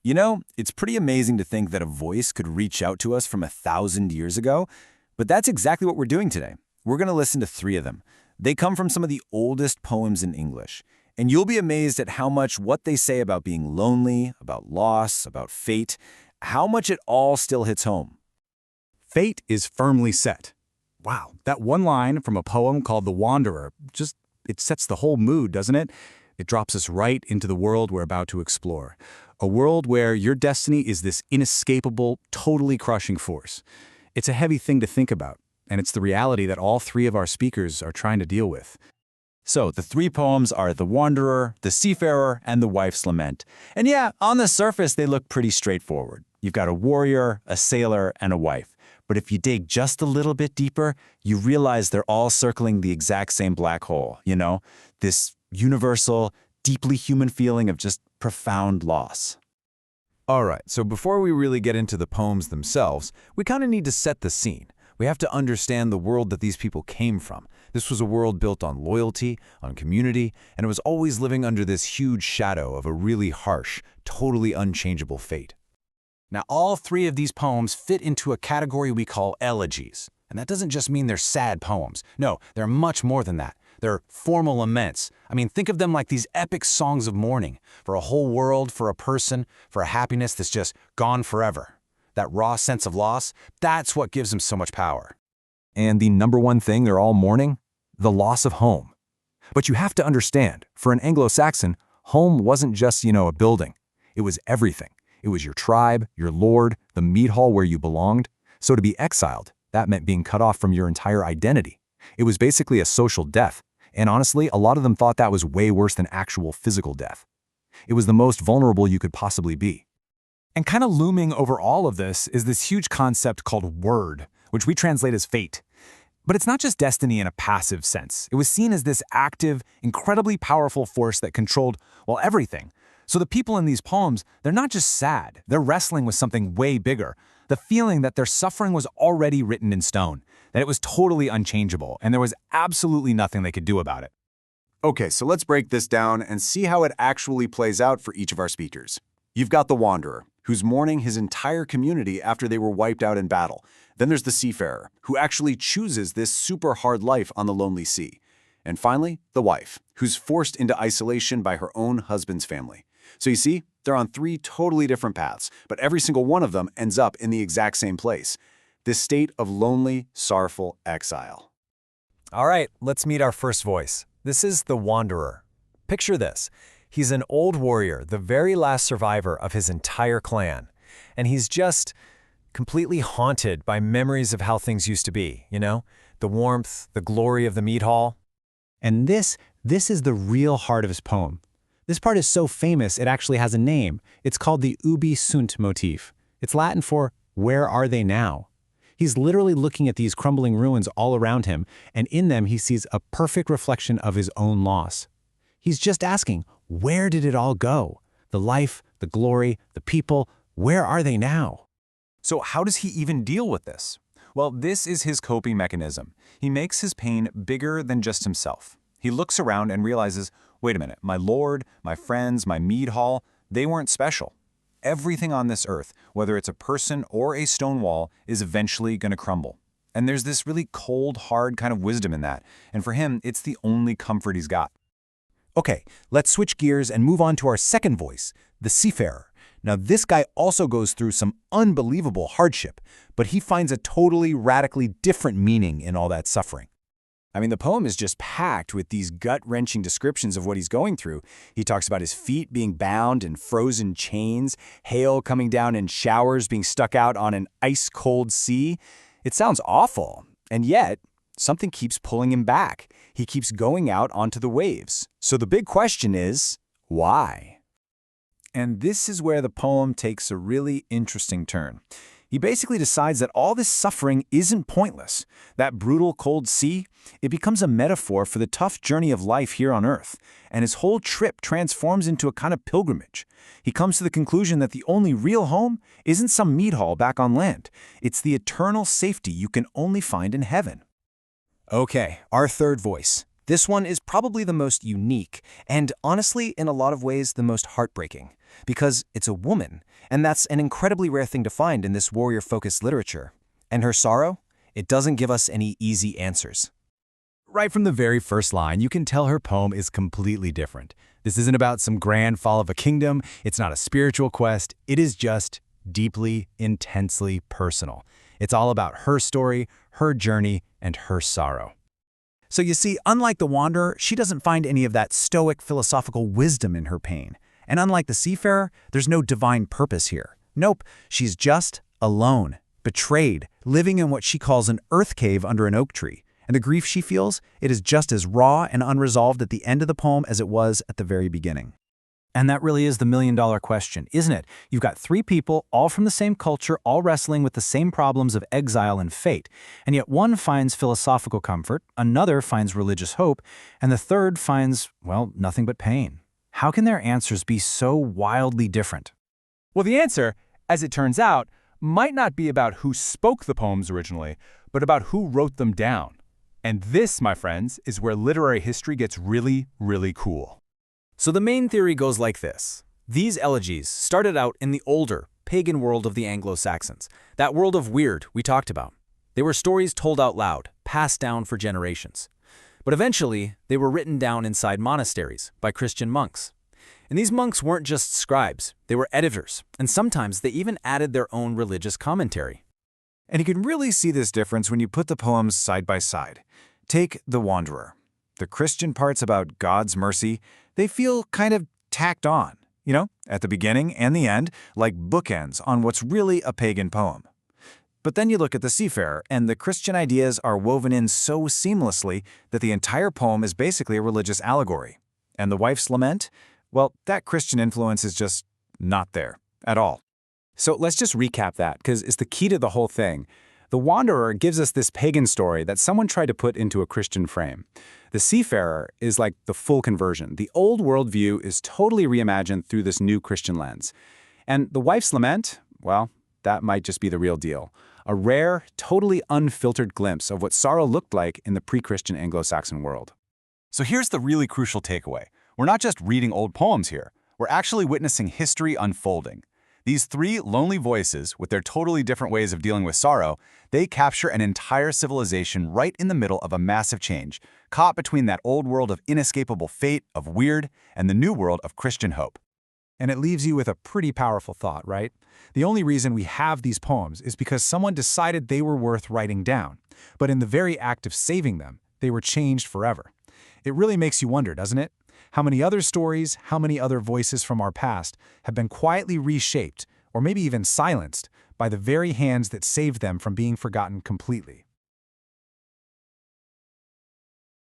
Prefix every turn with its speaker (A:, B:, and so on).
A: You know, it's pretty amazing to think that a voice could reach out to us from 1,000 years ago, but that's exactly what we're doing today. We're going to listen to 3 of them. They come from some of the oldest poems in English, and you'll be amazed at how much what they say about being lonely, about loss, about fate, how much it all still hits home.
B: Fate is firmly set. Wow, that one line from a poem called The Wanderer, it sets the whole mood, doesn't it? It drops us right into the world we're about to explore. A world where your destiny is this inescapable, totally crushing force. It's a heavy thing to think about, and it's the reality that all 3 of our speakers are trying to deal with.
A: So the 3 poems are The Wanderer, The Seafarer, and The Wife's Lament. And yeah, on the surface, they look pretty straightforward. You've got a warrior, a sailor, and a wife. But if you dig just a little bit deeper, you realize they're all circling the exact same black hole, this universal, deeply human feeling of just profound loss.
C: All right, so before we really get into the poems themselves, we kind of need to set the scene. We have to understand the world that these people came from. This was a world built on loyalty, on community, and it was always living under this huge shadow of a really harsh, totally unchangeable fate.
D: Now, all 3 of these poems fit into a category we call elegies. And that doesn't just mean they're sad poems. No, they're much more than that. They're formal laments. I mean, think of them like these epic songs of mourning for a whole world, for a person, for a happiness that's just gone forever. That raw sense of loss, that's what gives them so much power.
C: And the number one thing they're all mourning? The loss of home. But you have to understand, for an Anglo-Saxon, home wasn't just, a building. It was everything. It was your tribe, your lord, the mead hall where you belonged. So to be exiled, that meant being cut off from your entire identity. It was basically a social death. And honestly, a lot of them thought that was way worse than actual physical death. It was the most vulnerable you could possibly be.
B: And kind of looming over all of this is this huge concept called word, which we translate as fate. But it's not just destiny in a passive sense. It was seen as this active, incredibly powerful force that controlled, everything. So the people in these poems, they're not just sad, they're wrestling with something way bigger. The feeling that their suffering was already written in stone, that it was totally unchangeable, and there was absolutely nothing they could do about it.
A: Okay, so let's break this down and see how it actually plays out for each of our speakers. You've got the Wanderer, who's mourning his entire community after they were wiped out in battle. Then there's the Seafarer, who actually chooses this super hard life on the lonely sea. And finally, the wife, who's forced into isolation by her own husband's family. So you see, they're on 3 totally different paths, but every single one of them ends up in the exact same place. This state of lonely, sorrowful exile.
E: All right, let's meet our first voice. This is the Wanderer. Picture this. He's an old warrior, the very last survivor of his entire clan. And he's just completely haunted by memories of how things used to be, the warmth, the glory of the mead hall.
B: And this is the real heart of his poem. This part is so famous it actually has a name. It's called the ubi sunt motif. It's Latin for, where are they now? He's literally looking at these crumbling ruins all around him, and in them he sees a perfect reflection of his own loss. He's just asking, where did it all go? The life, the glory, the people, where are they now?
D: So how does he even deal with this? Well, this is his coping mechanism. He makes his pain bigger than just himself. He looks around and realizes, wait a minute, my lord, my friends, my mead hall, they weren't special. Everything on this earth, whether it's a person or a stone wall, is eventually going to crumble. And there's this really cold, hard kind of wisdom in that. And for him, it's the only comfort he's got.
B: Okay, let's switch gears and move on to our second voice, the Seafarer. Now, this guy also goes through some unbelievable hardship, but he finds a totally radically different meaning in all that suffering.
A: I mean, the poem is just packed with these gut-wrenching descriptions of what he's going through. He talks about his feet being bound in frozen chains, hail coming down in showers, being stuck out on an ice-cold sea. It sounds awful, and yet something keeps pulling him back. He keeps going out onto the waves. So the big question is, why? And this is where the poem takes a really interesting turn. He basically decides that all this suffering isn't pointless. That brutal cold sea, it becomes a metaphor for the tough journey of life here on Earth, and his whole trip transforms into a kind of pilgrimage. He comes to the conclusion that the only real home isn't some mead hall back on land. It's the eternal safety you can only find in heaven.
B: Okay, our third voice,
E: This one is probably the most unique, and honestly, in a lot of ways, the most heartbreaking, because it's a woman, and that's an incredibly rare thing to find in this warrior-focused literature. And her sorrow? It doesn't give us any easy answers.
B: Right from the very first line, you can tell her poem is completely different. This isn't about some grand fall of a kingdom, it's not a spiritual quest, it is just deeply, intensely personal. It's all about her story, her journey, and her sorrow. So you see, unlike the Wanderer, she doesn't find any of that stoic philosophical wisdom in her pain. And unlike the Seafarer, there's no divine purpose here. Nope, she's just alone, betrayed, living in what she calls an earth cave under an oak tree. And the grief she feels, it is just as raw and unresolved at the end of the poem as it was at the very beginning. And that really is the million-dollar question, isn't it? You've got three people, all from the same culture, all wrestling with the same problems of exile and fate. And yet one finds philosophical comfort, another finds religious hope, and the third finds, well, nothing but pain. How can their answers be so wildly different?
D: Well, the answer, as it turns out, might not be about who spoke the poems originally, but about who wrote them down. And this, my friends, is where literary history gets really, really cool.
B: So the main theory goes like this. These elegies started out in the older, pagan world of the Anglo-Saxons, that world of weird we talked about. They were stories told out loud, passed down for generations. But eventually, they were written down inside monasteries by Christian monks. And these monks weren't just scribes, they were editors, and sometimes they even added their own religious commentary.
A: And you can really see this difference when you put the poems side by side. Take The Wanderer. The Christian parts about God's mercy, they feel kind of tacked on, at the beginning and the end, like bookends on what's really a pagan poem. But then you look at The Seafarer, and the Christian ideas are woven in so seamlessly that the entire poem is basically a religious allegory. And The Wife's Lament? Well, that Christian influence is just not there at all.
B: So let's just recap that, because it's the key to the whole thing. The Wanderer gives us this pagan story that someone tried to put into a Christian frame. The Seafarer is like the full conversion. The old worldview is totally reimagined through this new Christian lens. And The Wife's Lament, well, that might just be the real deal. A rare, totally unfiltered glimpse of what sorrow looked like in the pre-Christian Anglo-Saxon world.
D: So here's the really crucial takeaway. We're not just reading old poems here. We're actually witnessing history unfolding. These three lonely voices, with their totally different ways of dealing with sorrow, they capture an entire civilization right in the middle of a massive change, caught between that old world of inescapable fate, of weird, and the new world of Christian hope.
B: And it leaves you with a pretty powerful thought, right? The only reason we have these poems is because someone decided they were worth writing down. But in the very act of saving them, they were changed forever. It really makes you wonder, doesn't it? How many other stories, how many other voices from our past have been quietly reshaped, or maybe even silenced, by the very hands that saved them from being forgotten completely?